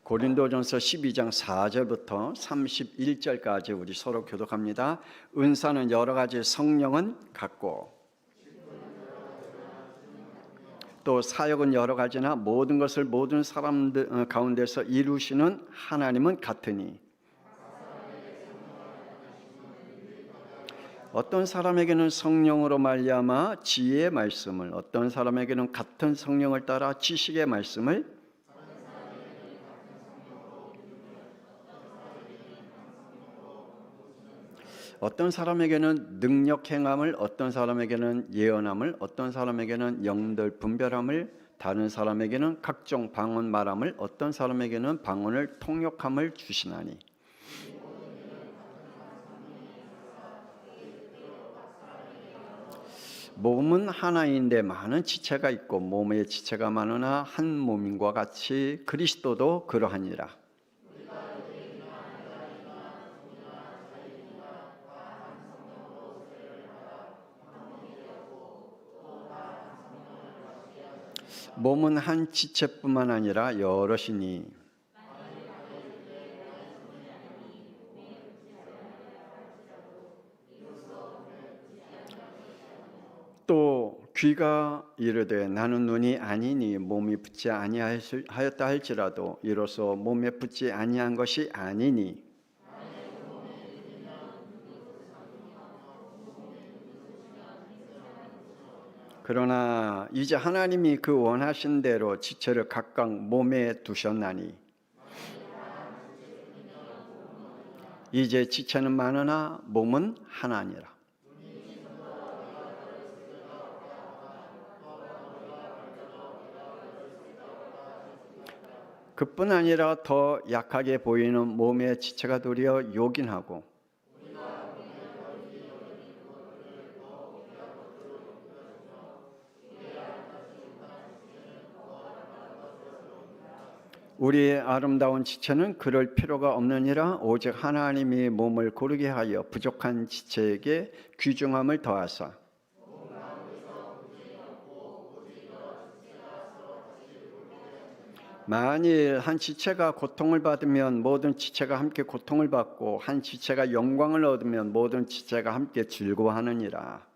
고린도전서 12장 4절부터 31절까지 우리 서로 교독합니다. 은사는 여러 가지, 성령은 같고 또 사역은 여러 가지나 모든 것을 모든 사람들 가운데서 이루시는 하나님은 같으니 어떤 사람에게는 성령으로 말미암아 지혜의 말씀을, 어떤 사람에게는 같은 성령을 따라 지식의 말씀을, 어떤 사람에게는 능력 행함을, 어떤 사람에게는 예언함을, 어떤 사람에게는 영들 분별함을, 다른 사람에게는 각종 방언 말함을, 어떤 사람에게는 방언을 통역함을 주시나니 몸은 하나인데 많은 지체가 있고 몸에 지체가 많으나 한 몸인과 같이 그리스도도 그러하니라. 몸은 한 지체뿐만 아니라 여럿이니 또 귀가 이르되 나는 눈이 아니니 몸이 붙지 아니하였다 할지라도 이로써 몸에 붙지 아니한 것이 아니니 그러나 이제 하나님이 그 원하신 대로 지체를 각각 몸에 두셨나니 이제 지체는 많으나 몸은 하나니라. 그뿐 아니라 더 약하게 보이는 몸의 지체가 도리어 요긴하고 우리의 아름다운 지체는 그럴 필요가 없느니라. 오직 하나님이 몸을 고르게 하여 부족한 지체에게 귀중함을 더하사 만일 한 지체가 고통을 받으면 모든 지체가 함께 고통을 받고 한 지체가 영광을 얻으면 모든 지체가 함께 즐거워하느니라.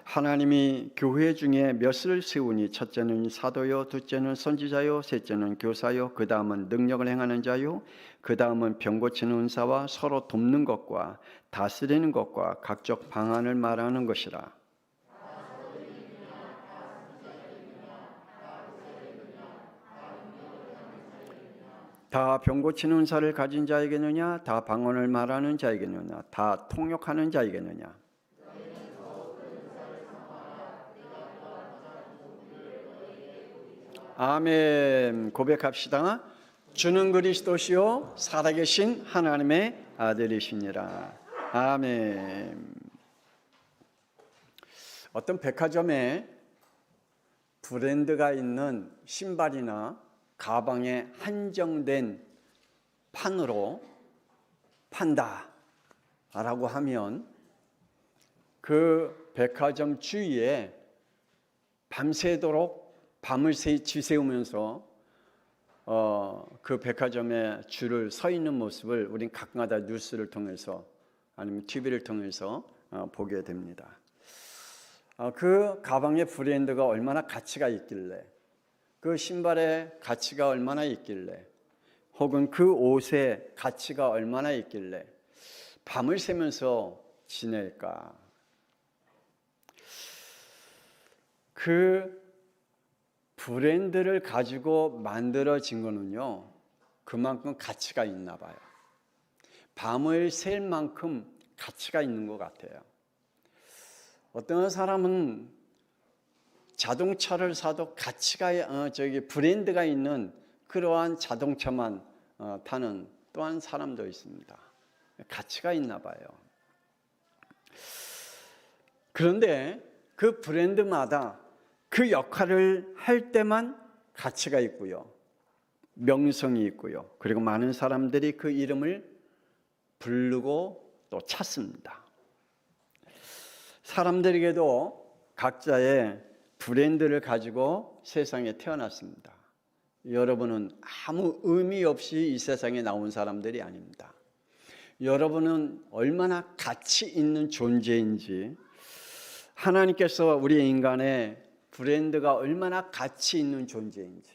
하나님이 교회 중에 몇을 세우니 첫째는 사도요, 둘째는 선지자요, 셋째는 교사요, 그 다음은 능력을 행하는 자요, 그 다음은 병 고치는 은사와 서로 돕는 것과 다스리는 것과 각종 방언을 말하는 것이라. 다 병 고치는 은사를 가진 자에게느냐, 다 방언을 말하는 자에게느냐, 다 통역하는 자에게느냐. 아멘. 고백합시다. 주는 그리스도시요 살아계신 하나님의 아들이시니라. 아멘. 어떤 백화점에 브랜드가 있는 신발이나 가방에 한정된 판으로 판다라고 하면 그 백화점 주위에 밤새도록 밤을 지새우면서 그 백화점에 줄을 서 있는 모습을 우린 가끔가다 뉴스를 통해서 아니면 TV를 통해서 보게 됩니다. 그 가방의 브랜드가 얼마나 가치가 있길래, 그 신발의 가치가 얼마나 있길래, 혹은 그 옷의 가치가 얼마나 있길래 밤을 새면서 지낼까? 그 브랜드를 가지고 만들어진 거는요, 그만큼 가치가 있나 봐요. 밤을 샐 만큼 가치가 있는 것 같아요. 어떤 사람은 자동차를 사도 가치가 브랜드가 있는 그러한 자동차만 타는 또한 사람도 있습니다. 가치가 있나 봐요. 그런데 그 브랜드마다 그 역할을 할 때만 가치가 있고요, 명성이 있고요, 그리고 많은 사람들이 그 이름을 부르고 또 찾습니다. 사람들에게도 각자의 브랜드를 가지고 세상에 태어났습니다. 여러분은 아무 의미 없이 이 세상에 나온 사람들이 아닙니다. 여러분은 얼마나 가치 있는 존재인지, 하나님께서 우리 인간의 브랜드가 얼마나 가치 있는 존재인지,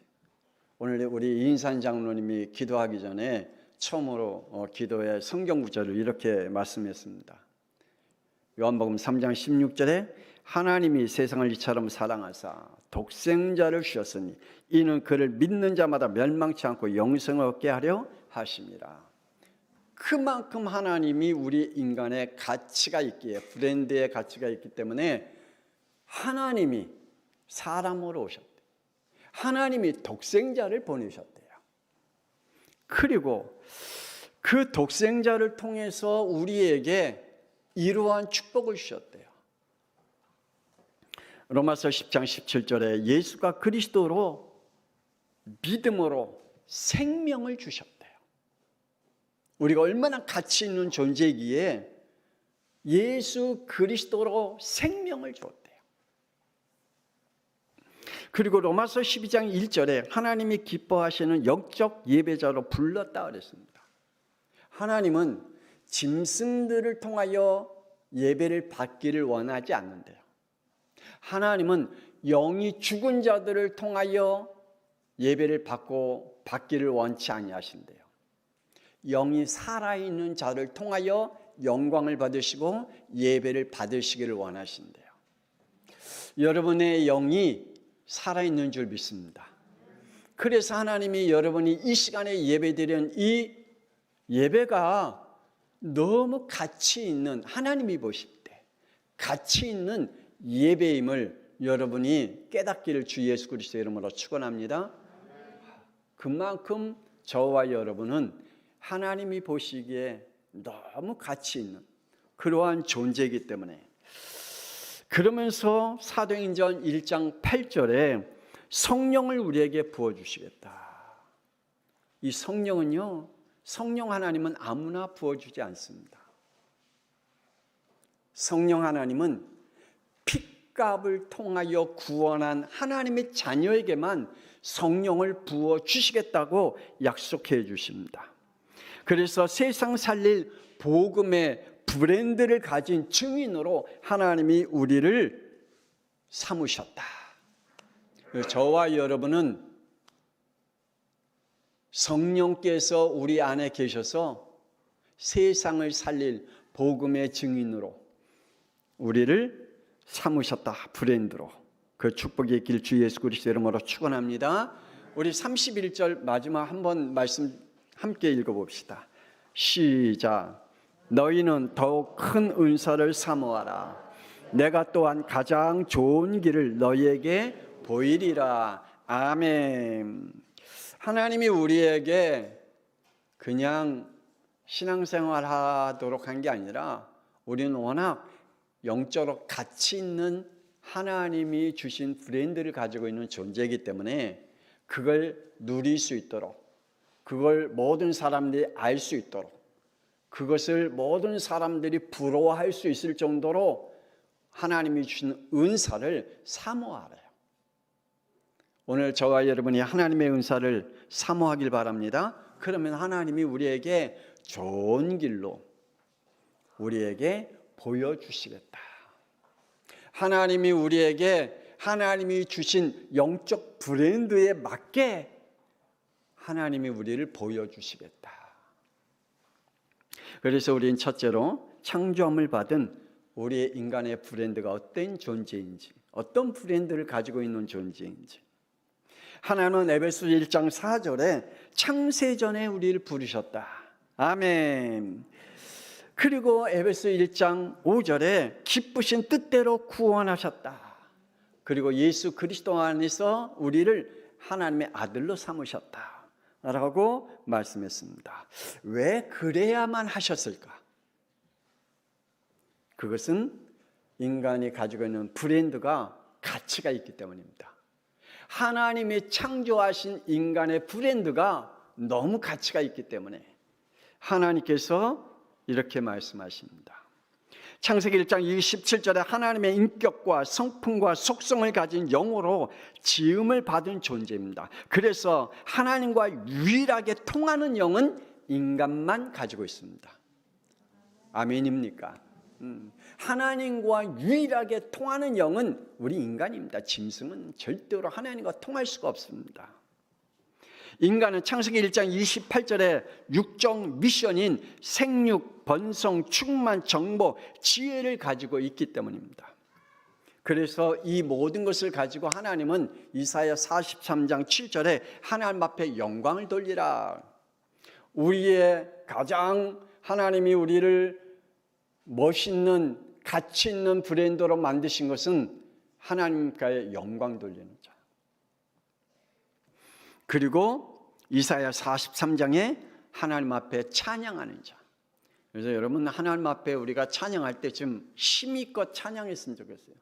오늘 우리 이인산 장로님이 기도하기 전에 처음으로 기도의 성경 구절을 이렇게 말씀했습니다. 요한복음 3장 16절에 하나님이 세상을 이처럼 사랑하사 독생자를 주셨으니 이는 그를 믿는 자마다 멸망치 않고 영생을 얻게 하려 하심이라. 그만큼 하나님이 우리 인간의 가치가 있기에, 브랜드의 가치가 있기 때문에 하나님이 사람으로 오셨대요. 하나님이 독생자를 보내셨대요. 그리고 그 독생자를 통해서 우리에게 이러한 축복을 주셨대요. 로마서 10장 17절에 예수가 그리스도로 믿음으로 생명을 주셨대요. 우리가 얼마나 가치 있는 존재이기에 예수 그리스도로 생명을 주었대요. 그리고 로마서 12장 1절에 하나님이 기뻐하시는 영적 예배자로 불렀다 그랬습니다. 하나님은 짐승들을 통하여 예배를 받기를 원하지 않는데요. 하나님은 영이 죽은 자들을 통하여 예배를 받기를 원치 아니하신대요. 영이 살아있는 자를 통하여 영광을 받으시고 예배를 받으시기를 원하신대요. 여러분의 영이 살아있는 줄 믿습니다. 그래서 하나님이 여러분이 이 시간에 예배드리는 이 예배가 너무 가치 있는, 하나님이 보실 때 가치 있는 예배임을 여러분이 깨닫기를 주 예수 그리스도의 이름으로 축원합니다. 그만큼 저와 여러분은 하나님이 보시기에 너무 가치 있는 그러한 존재이기 때문에, 그러면서 사도행전 1장 8절에 성령을 우리에게 부어주시겠다. 이 성령은요, 성령 하나님은 아무나 부어주지 않습니다. 성령 하나님은 핏값을 통하여 구원한 하나님의 자녀에게만 성령을 부어주시겠다고 약속해 주십니다. 그래서 세상 살릴 복음의 브랜드를 가진 증인으로 하나님이 우리를 삼으셨다. 저와 여러분은 성령께서 우리 안에 계셔서 세상을 살릴 복음의 증인으로 우리를 삼으셨다. 브랜드로. 그 축복이 있길 주 예수 그리스도 이름으로 축원합니다. 우리 31절 마지막 한번 말씀 함께 읽어봅시다. 시작. 너희는 더욱 큰 은사를 사모하라. 내가 또한 가장 좋은 길을 너희에게 보이리라. 아멘. 하나님이 우리에게 그냥 신앙생활 하도록 한 게 아니라 우리는 워낙 영적으로 가치 있는 하나님이 주신 브랜드를 가지고 있는 존재이기 때문에 그걸 누릴 수 있도록, 그걸 모든 사람들이 알 수 있도록, 그것을 모든 사람들이 부러워할 수 있을 정도로 하나님이 주신 은사를 사모하래요. 오늘 저와 여러분이 하나님의 은사를 사모하길 바랍니다. 그러면 하나님이 우리에게 좋은 길로 우리에게 보여주시겠다. 하나님이 우리에게 하나님이 주신 영적 브랜드에 맞게 하나님이 우리를 보여주시겠다. 그래서 우리는 첫째로 창조함을 받은 우리의 인간의 브랜드가 어떤 존재인지, 어떤 브랜드를 가지고 있는 존재인지. 하나는 에베소 1장 4절에 창세전에 우리를 부르셨다. 아멘. 그리고 에베소 1장 5절에 기쁘신 뜻대로 구원하셨다. 그리고 예수 그리스도 안에서 우리를 하나님의 아들로 삼으셨다 라고 말씀했습니다. 왜 그래야만 하셨을까? 그것은 인간이 가지고 있는 브랜드가 가치가 있기 때문입니다. 하나님이 창조하신 인간의 브랜드가 너무 가치가 있기 때문에 하나님께서 이렇게 말씀하십니다. 창세기 1장 27절에 하나님의 인격과 성품과 속성을 가진 영으로 지음을 받은 존재입니다. 그래서 하나님과 유일하게 통하는 영은 인간만 가지고 있습니다. 아멘입니까? 하나님과 유일하게 통하는 영은 우리 인간입니다. 짐승은 절대로 하나님과 통할 수가 없습니다. 인간은 창세기 1장 28절에 육적 미션인 생육, 번성, 충만, 정복, 지혜를 가지고 있기 때문입니다. 그래서 이 모든 것을 가지고 하나님은 이사야 43장 7절에 하나님 앞에 영광을 돌리라. 우리의 가장 하나님이 우리를 멋있는 가치 있는 브랜드로 만드신 것은 하나님과의 영광 돌리는 자. 그리고 이사야 43장에 하나님 앞에 찬양하는 자. 그래서 여러분 하나님 앞에 우리가 찬양할 때 좀 힘있고 찬양했으면 좋겠어요.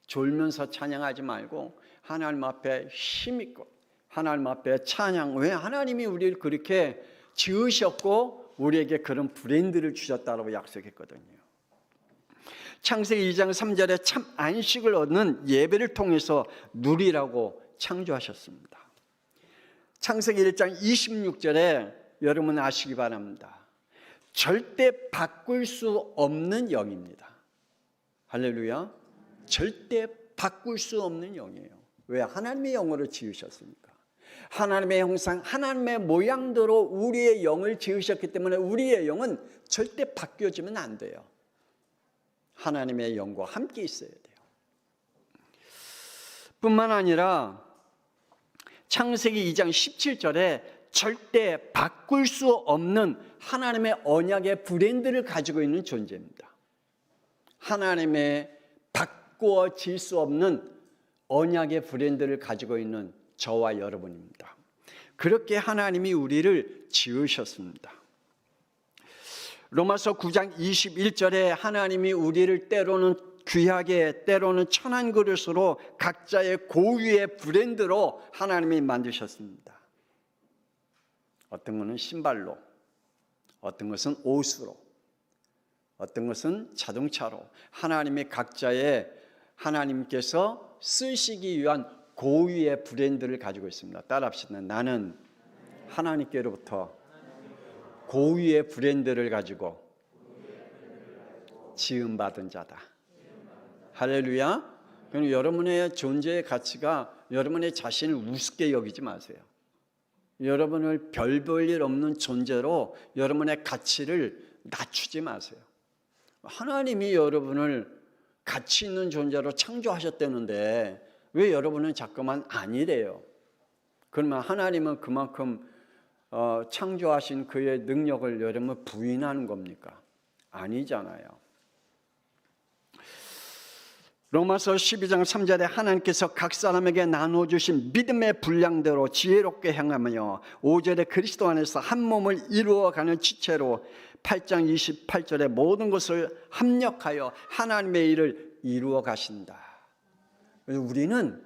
졸면서 찬양하지 말고 하나님 앞에 힘있고 하나님 앞에 찬양. 왜? 하나님이 우리를 그렇게 지으셨고 우리에게 그런 브랜드를 주셨다고 약속했거든요. 창세기 2장 3절에 참 안식을 얻는 예배를 통해서 누리라고 창조하셨습니다. 창세기 1장 26절에 여러분 아시기 바랍니다. 절대 바꿀 수 없는 영입니다. 할렐루야. 절대 바꿀 수 없는 영이에요. 왜? 하나님의 영으로 지으셨으니까. 하나님의 형상, 하나님의 모양대로 우리의 영을 지으셨기 때문에 우리의 영은 절대 바뀌어지면 안 돼요. 하나님의 영과 함께 있어야 돼요. 뿐만 아니라 창세기 2장 17절에 절대 바꿀 수 없는 하나님의 언약의 브랜드를 가지고 있는 존재입니다. 하나님의 바꾸어질 수 없는 언약의 브랜드를 가지고 있는 저와 여러분입니다. 그렇게 하나님이 우리를 지으셨습니다. 로마서 9장 21절에 하나님이 우리를 때로는 귀하게 때로는 천한 그릇으로 각자의 고유의 브랜드로 하나님이 만드셨습니다. 어떤 것은 신발로, 어떤 것은 옷으로, 어떤 것은 자동차로 하나님의 각자의 하나님께서 쓰시기 위한 고유의 브랜드를 가지고 있습니다. 따라합시다. 나는 하나님께로부터 고유의 브랜드를 가지고 지음받은 자다. 할렐루야. 그럼 여러분의 존재의 가치가 여러분의 자신을 우습게 여기지 마세요. 여러분을 별 볼 일 없는 존재로 여러분의 가치를 낮추지 마세요. 하나님이 여러분을 가치 있는 존재로 창조하셨다는데 왜 여러분은 자꾸만 아니래요? 그러면 하나님은 그만큼 창조하신 그의 능력을 여러분 부인하는 겁니까? 아니잖아요. 로마서 12장 3절에 하나님께서 각 사람에게 나눠주신 믿음의 분량대로 지혜롭게 행하며 5절에 그리스도 안에서 한 몸을 이루어가는 지체로 8장 28절에 모든 것을 합력하여 하나님의 일을 이루어 가신다. 우리는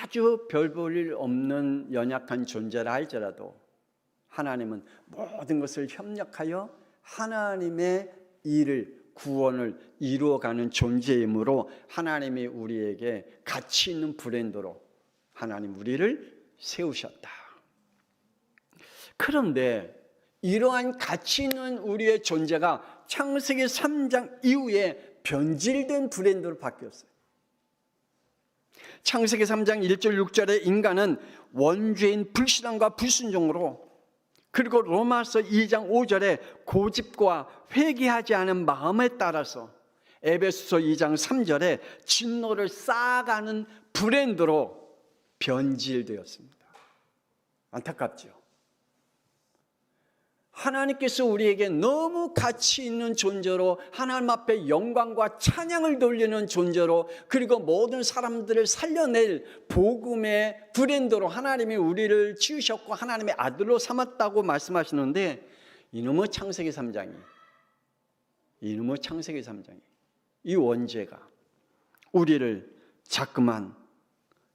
아주 별 볼 일 없는 연약한 존재라 할지라도 하나님은 모든 것을 협력하여 하나님의 일을 구원을 이루어가는 존재이므로 하나님이 우리에게 가치 있는 브랜드로 하나님 우리를 세우셨다. 그런데 이러한 가치 있는 우리의 존재가 창세기 3장 이후에 변질된 브랜드로 바뀌었어요. 창세기 3장 1절 6절에 인간은 원죄인 불신앙과 불순종으로, 그리고 로마서 2장 5절에 고집과 회개하지 않은 마음에 따라서, 에베소서 2장 3절에 진노를 쌓아가는 브랜드로 변질되었습니다. 안타깝죠. 하나님께서 우리에게 너무 가치 있는 존재로 하나님 앞에 영광과 찬양을 돌리는 존재로, 그리고 모든 사람들을 살려낼 복음의 브랜드로 하나님이 우리를 지으셨고 하나님의 아들로 삼았다고 말씀하시는데, 이놈의 창세기 3장이 이 원죄가 우리를 자꾸만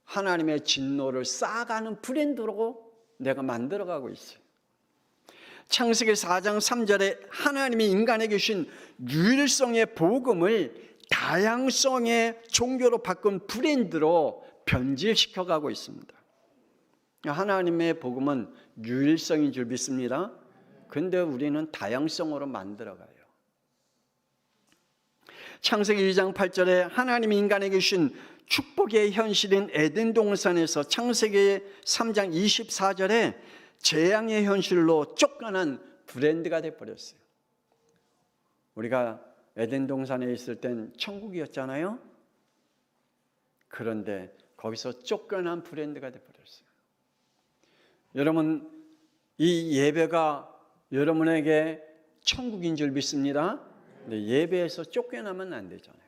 하나님의 진노를 쌓아가는 브랜드로 내가 만들어가고 있어요. 창세기 4장 3절에 하나님이 인간에게 주신 유일성의 복음을 다양성의 종교로 바꾼 브랜드로 변질시켜가고 있습니다. 하나님의 복음은 유일성인 줄 믿습니다. 근데 우리는 다양성으로 만들어가요. 창세기 2장 8절에 하나님이 인간에게 주신 축복의 현실인 에덴 동산에서 창세기 3장 24절에 재앙의 현실로 쫓겨난 브랜드가 되어버렸어요. 우리가 에덴 동산에 있을 땐 천국이었잖아요. 그런데 거기서 쫓겨난 브랜드가 되어버렸어요. 여러분, 이 예배가 여러분에게 천국인 줄 믿습니다. 근데 예배에서 쫓겨나면 안 되잖아요.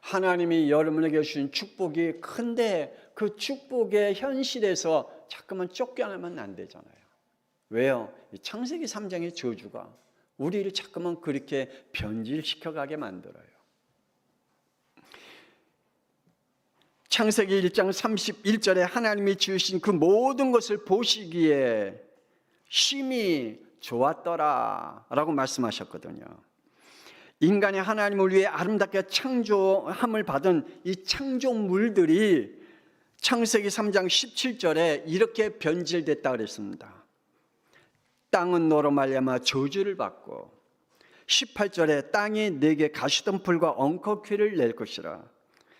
하나님이 여러분에게 주신 축복이 큰데 그 축복의 현실에서 자꾸만 쫓겨나면 안 되잖아요. 왜요? 창세기 3장의 저주가 우리를 자꾸만 그렇게 변질시켜가게 만들어요. 창세기 1장 31절에 하나님이 지으신 그 모든 것을 보시기에 심히 좋았더라 라고 말씀하셨거든요. 인간이 하나님을 위해 아름답게 창조함을 받은 이 창조물들이 창세기 3장 17절에 이렇게 변질됐다 그랬습니다. 땅은 너로 말미암아 저주를 받고 18절에 땅이 내게 가시덤불과 엉겅퀴를 낼 것이라.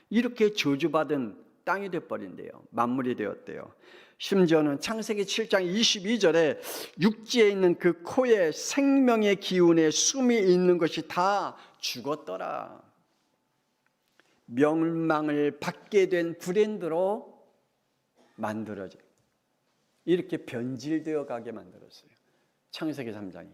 이렇게 저주받은 땅이 되어버린대요. 만물이 되었대요. 심지어는 창세기 7장 22절에 육지에 있는 그 코에 생명의 기운에 숨이 있는 것이 다 죽었더라. 멸망을 받게 된 브랜드로 만들어져 이렇게 변질되어 가게 만들었어요. 창세기 3장이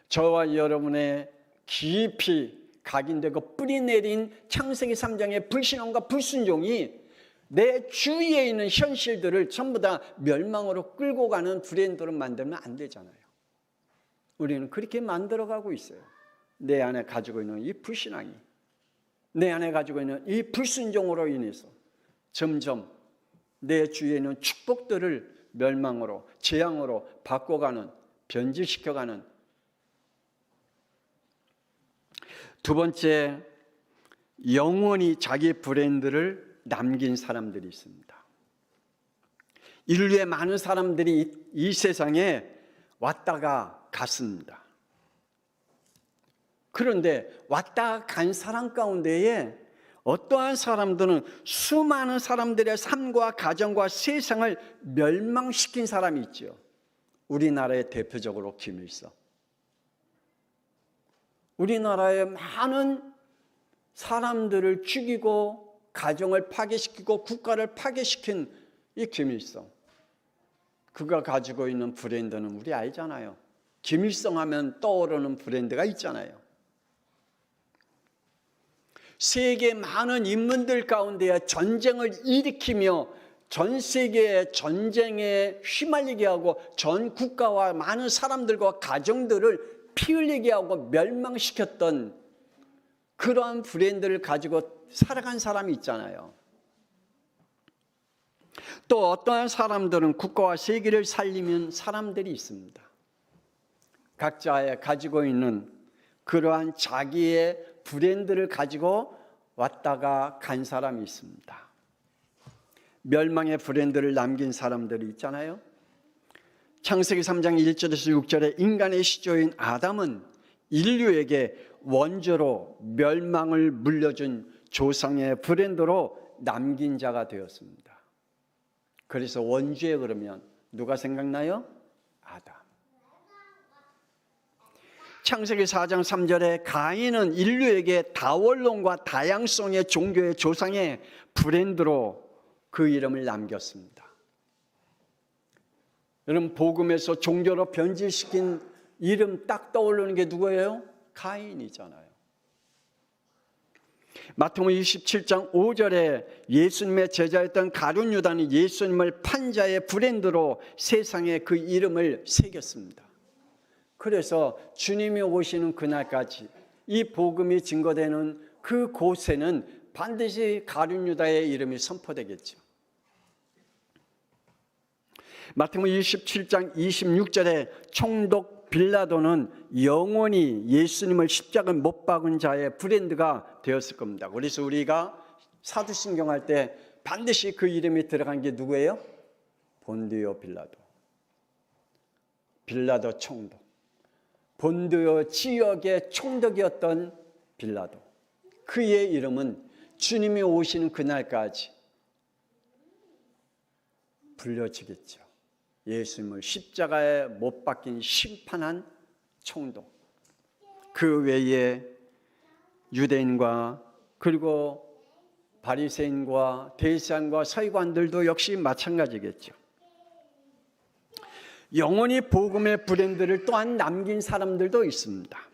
저와 여러분의 깊이 각인되고 뿌리내린 창세기 3장의 불신앙과 불순종이 내 주위에 있는 현실들을 전부 다 멸망으로 끌고 가는 브랜드로 만들면 안 되잖아요. 우리는 그렇게 만들어가고 있어요. 내 안에 가지고 있는 이 불신앙이, 내 안에 가지고 있는 이 불순종으로 인해서 점점 내 주위에 있는 축복들을 멸망으로, 재앙으로 바꿔가는, 변질시켜가는. 두 번째, 영원히 자기 브랜드를 남긴 사람들이 있습니다. 인류의 많은 사람들이 이 세상에 왔다가 갔습니다. 그런데 왔다 간 사람 가운데에 어떠한 사람들은 수많은 사람들의 삶과 가정과 세상을 멸망시킨 사람이 있죠. 우리나라의 대표적으로 김일성. 우리나라의 많은 사람들을 죽이고 가정을 파괴시키고 국가를 파괴시킨 이 김일성. 그가 가지고 있는 브랜드는 우리 알잖아요. 김일성 하면 떠오르는 브랜드가 있잖아요. 세계 많은 인물들 가운데 전쟁을 일으키며 전 세계의 전쟁에 휘말리게 하고 전 국가와 많은 사람들과 가정들을 피 흘리게 하고 멸망시켰던 그러한 브랜드를 가지고 살아간 사람이 있잖아요. 또 어떠한 사람들은 국가와 세계를 살리는 사람들이 있습니다. 각자의 가지고 있는 그러한 자기의 브랜드를 가지고 왔다가 간 사람이 있습니다. 멸망의 브랜드를 남긴 사람들이 있잖아요. 창세기 3장 1절에서 6절에 인간의 시조인 아담은 인류에게 원조로 멸망을 물려준 조상의 브랜드로 남긴 자가 되었습니다. 그래서 원주에 그러면 누가 생각나요? 아담. 창세기 4장 3절에 가인은 인류에게 다원론과 다양성의 종교의 조상의 브랜드로 그 이름을 남겼습니다. 여러분, 복음에서 종교로 변질시킨 이름 딱 떠오르는 게 누구예요? 가인이잖아요. 마태복음 27장 5절에 예수님의 제자였던 가룟 유다는 예수님을 판자의 브랜드로 세상에 그 이름을 새겼습니다. 그래서 주님이 오시는 그날까지 이 복음이 증거되는 그 곳에는 반드시 가룟 유다의 이름이 선포되겠죠. 마태복음 27장 26절에 총독 빌라도는 영원히 예수님을 십자가에 못 박은 자의 브랜드가 되었을 겁니다. 그래서 우리가 사도신경 할 때 반드시 그 이름이 들어간 게 누구예요? 본디오 빌라도. 빌라도 총독. 본디오 지역의 총독이었던 빌라도. 그의 이름은 주님이 오시는 그날까지 불려지겠죠. 예수님을 십자가에 못 박힌 심판한 총독. 그 외에 유대인과 그리고 바리새인과 대제사장과 서기관들도 역시 마찬가지겠죠. 영원히 복음의 브랜드를 또한 남긴 사람들도 있습니다.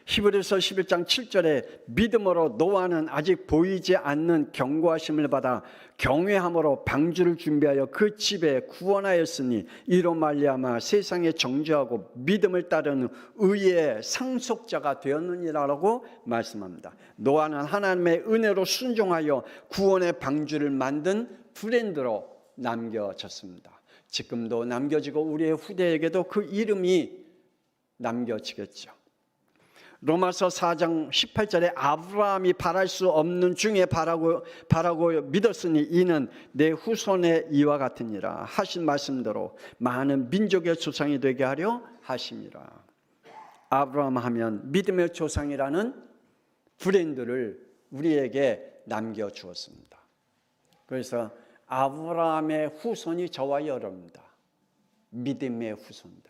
히브리서 11장 7절에 믿음으로 노아는 아직 보이지 않는 경고하심을 받아 경외함으로 방주를 준비하여 그 집에 구원하였으니 이로 말미암아 세상에 정죄하고 믿음을 따르는 의의 상속자가 되었느니라라고 말씀합니다. 노아는 하나님의 은혜로 순종하여 구원의 방주를 만든 브랜드로 남겨졌습니다. 지금도 남겨지고 우리의 후대에게도 그 이름이 남겨지겠죠. 로마서 4장 18절에 아브라함이 바랄 수 없는 중에 바라고 믿었으니 이는 내 후손의 이와 같으니라 하신 말씀대로 많은 민족의 조상이 되게 하려 하심이라. 아브라함 하면 믿음의 조상이라는 브랜드를 우리에게 남겨주었습니다. 그래서 아브라함의 후손이 저와 여러분입니다. 믿음의 후손들.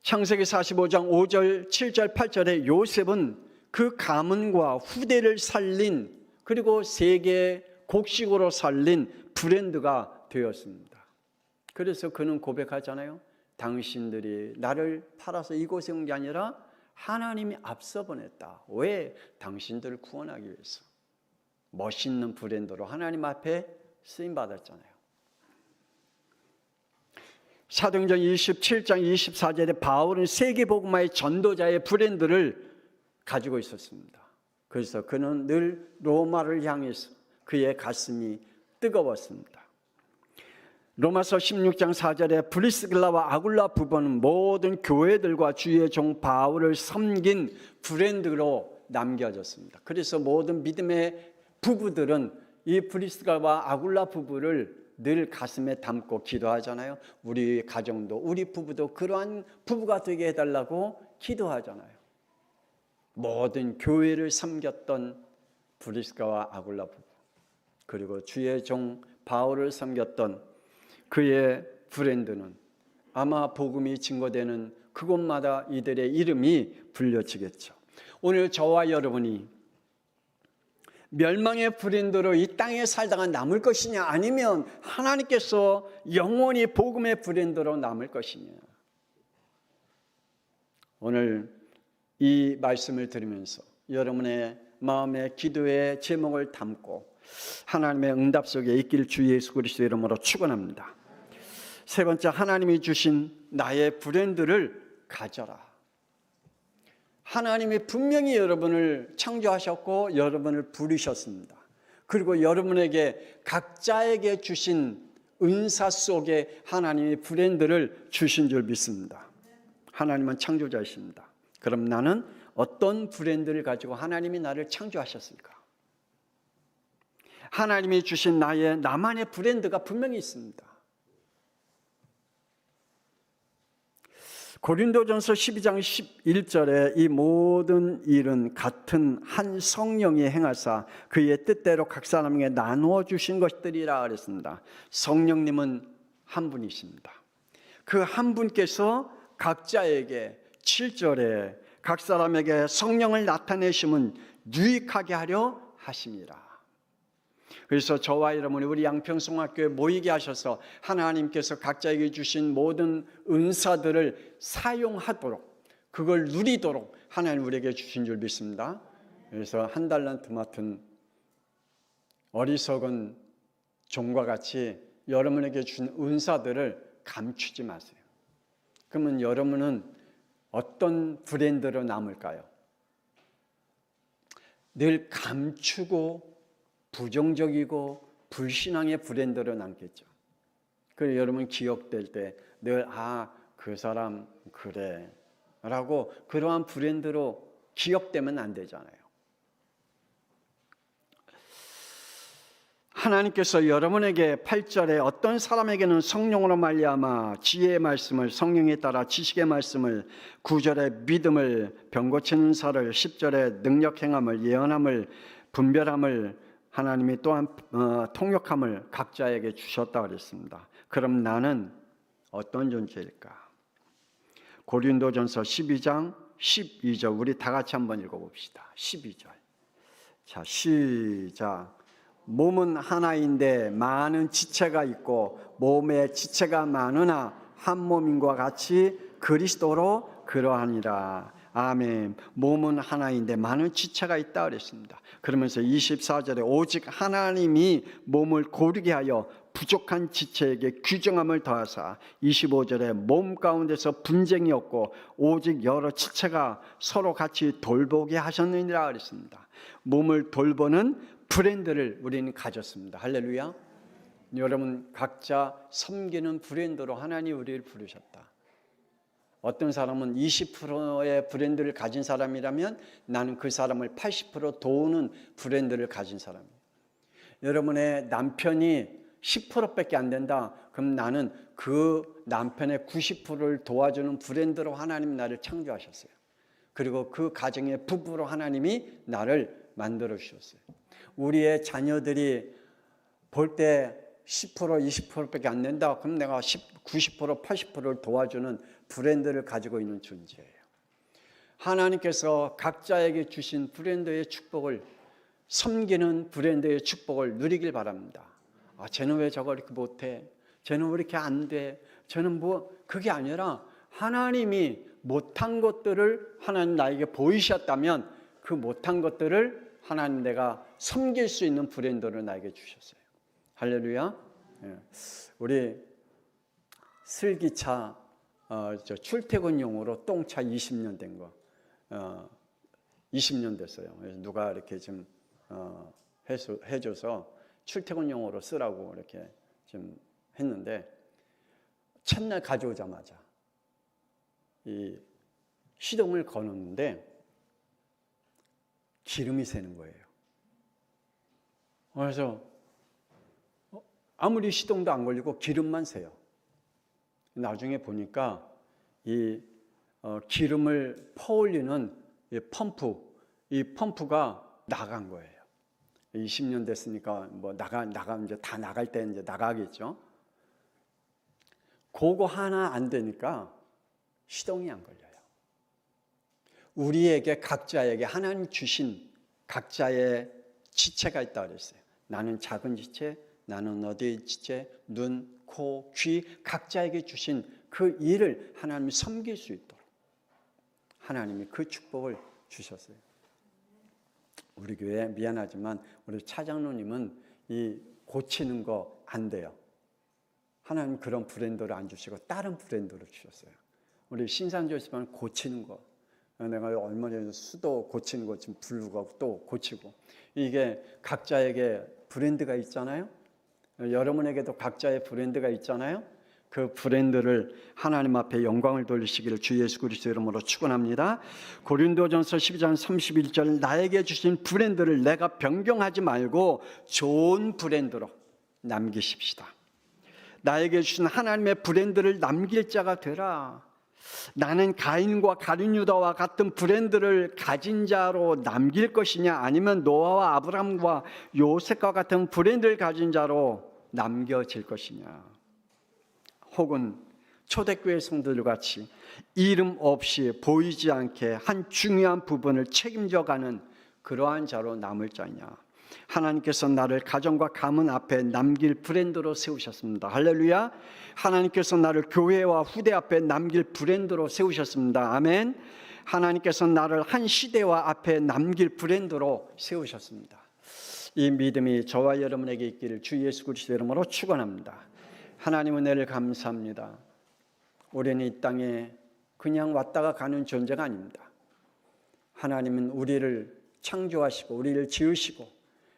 창세기 45장 5절, 7절, 8절에 요셉은 그 가문과 후대를 살린 그리고 세계 곡식으로 살린 브랜드가 되었습니다. 그래서 그는 고백하잖아요. 당신들이 나를 팔아서 이곳에 온 게 아니라 하나님이 앞서 보냈다. 왜? 당신들을 구원하기 위해서. 멋있는 브랜드로 하나님 앞에 쓰임받았잖아요. 사도행전 27장 24절에 바울은 세계복음화의 전도자의 브랜드를 가지고 있었습니다. 그래서 그는 늘 로마를 향해서 그의 가슴이 뜨거웠습니다. 로마서 16장 4절에 브리스길라와 아굴라 부부는 모든 교회들과 주의 종 바울을 섬긴 브랜드로 남겨졌습니다. 그래서 모든 믿음의 부부들은 이 브리스길라와 아굴라 부부를 늘 가슴에 담고 기도하잖아요. 우리 가정도 우리 부부도 그러한 부부가 되게 해달라고 기도하잖아요. 모든 교회를 섬겼던 브리스가와 아굴라 부부, 그리고 주의 종 바울을 섬겼던 그의 브랜드는 아마 복음이 증거되는 그곳마다 이들의 이름이 불려지겠죠. 오늘 저와 여러분이 멸망의 브랜드로 이 땅에 살다가 남을 것이냐, 아니면 하나님께서 영원히 복음의 브랜드로 남을 것이냐. 오늘 이 말씀을 들으면서 여러분의 마음의 기도의 제목을 담고 하나님의 응답 속에 있길 주 예수 그리스도의 이름으로 축원합니다. 세 번째, 하나님이 주신 나의 브랜드를 가져라. 하나님이 분명히 여러분을 창조하셨고 여러분을 부르셨습니다. 그리고 여러분에게 각자에게 주신 은사 속에 하나님이 브랜드를 주신 줄 믿습니다. 하나님은 창조자이십니다. 그럼 나는 어떤 브랜드를 가지고 하나님이 나를 창조하셨을까? 하나님이 주신 나만의 브랜드가 분명히 있습니다. 고린도전서 12장 11절에 이 모든 일은 같은 한 성령이 행하사 그의 뜻대로 각 사람에게 나누어 주신 것들이라 그랬습니다. 성령님은 한 분이십니다. 그 한 분께서 각자에게 7절에 각 사람에게 성령을 나타내심은 유익하게 하려 하심이라. 그래서 저와 여러분이 우리 양평송학교에 모이게 하셔서 하나님께서 각자에게 주신 모든 은사들을 사용하도록, 그걸 누리도록 하나님 우리에게 주신 줄 믿습니다. 그래서 한 달란트 맡은 어리석은 종과 같이 여러분에게 준 은사들을 감추지 마세요. 그러면 여러분은 어떤 브랜드로 남을까요? 늘 감추고 부정적이고 불신앙의 브랜드로 남겠죠. 그래서 여러분 기억될 때 늘 그 사람 그래 라고 그러한 브랜드로 기억되면 안 되잖아요. 하나님께서 여러분에게 8절에 어떤 사람에게는 성령으로 말미암아 지혜의 말씀을, 성령에 따라 지식의 말씀을, 9절에 믿음을, 병 고치는 은사를, 10절에 능력 행함을, 예언함을, 분별함을, 하나님이 또한 통역함을 각자에게 주셨다 그랬습니다. 그럼 나는 어떤 존재일까? 고린도전서 12장 12절 우리 다 같이 한번 읽어봅시다. 12절. 자, 시작. 몸은 하나인데 많은 지체가 있고 몸에 지체가 많으나 한 몸인과 같이 그리스도로 그러하니라. 아멘. 몸은 하나인데 많은 지체가 있다 그랬습니다. 그러면서 24절에 오직 하나님이 몸을 고르게 하여 부족한 지체에게 규정함을 더하사, 25절에 몸 가운데서 분쟁이 없고 오직 여러 지체가 서로 같이 돌보게 하셨느니라 그랬습니다. 몸을 돌보는 브랜드를 우리는 가졌습니다. 할렐루야. 여러분 각자 섬기는 브랜드로 하나님 우리를 부르셨다. 어떤 사람은 20%의 브랜드를 가진 사람이라면 나는 그 사람을 80% 도우는 브랜드를 가진 사람이에요. 여러분의 남편이 10%밖에 안 된다. 그럼 나는 그 남편의 90%를 도와주는 브랜드로 하나님 나를 창조하셨어요. 그리고 그 가정의 부부로 하나님이 나를 만들어 주셨어요. 우리의 자녀들이 볼 때 10%, 20%밖에 안 된다. 그럼 내가 90%, 80%를 도와주는 브랜드를 가지고 있는 존재예요. 하나님께서 각자에게 주신 브랜드의 축복을, 섬기는 브랜드의 축복을 누리길 바랍니다. 쟤는 왜 저걸 이렇게 못해? 쟤는 왜 이렇게 안 돼? 쟤는 그게 아니라 하나님이 못한 것들을 하나님 나에게 보이셨다면 그 못한 것들을 하나님 내가 섬길 수 있는 브랜드를 나에게 주셨어요. 할렐루야. 우리 슬기차 출퇴근용으로 똥차 20년 된 거 20년 됐어요. 그래서 누가 이렇게 좀 해줘서 출퇴근용으로 쓰라고 이렇게 좀 했는데 첫날 가져오자마자 이 시동을 거는데 기름이 새는 거예요. 그래서 아무리 시동도 안 걸리고 기름만 새요. 나중에 보니까 이 기름을 퍼올리는 이 펌프가 나간 거예요. 20년 됐으니까 이제 다 나갈 때 이제 나가겠죠. 그거 하나 안 되니까 시동이 안 걸려요. 우리에게 각자에게 하나님 주신 각자의 지체가 있다 그랬어요. 나는 작은 지체, 나는 어디의 지체, 눈, 코, 귀 각자에게 주신 그 일을 하나님이 섬길 수 있도록 하나님이 그 축복을 주셨어요. 우리 교회 미안하지만 우리 차장로님은 이 고치는 거 안 돼요. 하나님 그런 브랜드를 안 주시고 다른 브랜드를 주셨어요. 우리 신산조지만 고치는 거, 내가 얼마 전에 수도 고치는 거 지금 부르고 또 고치고, 이게 각자에게 브랜드가 있잖아요. 여러분에게도 각자의 브랜드가 있잖아요. 그 브랜드를 하나님 앞에 영광을 돌리시기를 주 예수 그리스도 이름으로 축원합니다. 고린도전서 12장 31절 나에게 주신 브랜드를 내가 변경하지 말고 좋은 브랜드로 남기십시다. 나에게 주신 하나님의 브랜드를 남길 자가 되라. 나는 가인과 가룟유다와 같은 브랜드를 가진 자로 남길 것이냐, 아니면 노아와 아브라함과 요셉과 같은 브랜드를 가진 자로 남겨질 것이냐, 혹은 초대교회 성도들 같이 이름 없이 보이지 않게 한 중요한 부분을 책임져가는 그러한 자로 남을 자냐. 하나님께서 나를 가정과 가문 앞에 남길 브랜드로 세우셨습니다. 할렐루야. 하나님께서 나를 교회와 후대 앞에 남길 브랜드로 세우셨습니다. 아멘. 하나님께서 나를 한 시대와 앞에 남길 브랜드로 세우셨습니다. 이 믿음이 저와 여러분에게 있기를 주 예수 그리스도 이름으로 축원합니다. 하나님 은혜를 감사합니다. 우리는 이 땅에 그냥 왔다가 가는 존재가 아닙니다. 하나님은 우리를 창조하시고 우리를 지으시고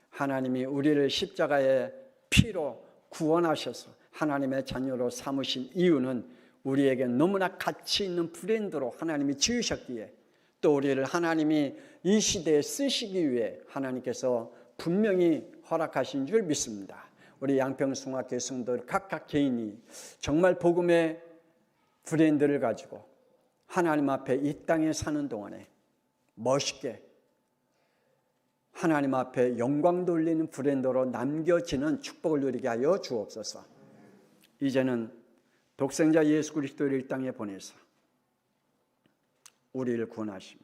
하나님이 우리를 십자가에 피로 구원하셔서 하나님의 자녀로 삼으신 이유는 우리에게 너무나 가치 있는 브랜드로 하나님이 지으셨기에, 또 우리를 하나님이 이 시대에 쓰시기 위해 하나님께서 분명히 허락하신 줄 믿습니다. 우리 양평성악교회 성도들 각각 개인이 정말 복음의 브랜드를 가지고 하나님 앞에 이 땅에 사는 동안에 멋있게 하나님 앞에 영광 돌리는 브랜드로 남겨지는 축복을 누리게 하여 주옵소서. 이제는 독생자 예수 그리스도를 이 땅에 보내서 우리를 구원하시며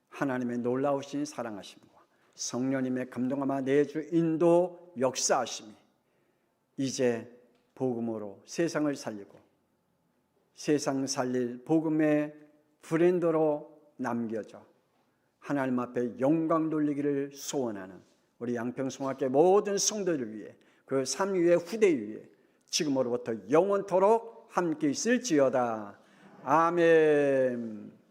하나님의 놀라우신 사랑하심과 성령님의 감동함과 내주 인도 역사하심이 이제 복음으로 세상을 살리고 세상 살릴 복음의 브랜드로 남겨져 하나님 앞에 영광 돌리기를 소원하는 우리 양평성악교회 모든 성도를 위해, 그 삶 위에 후대 위에 지금으로부터 영원토록 함께 있을지어다. 아멘.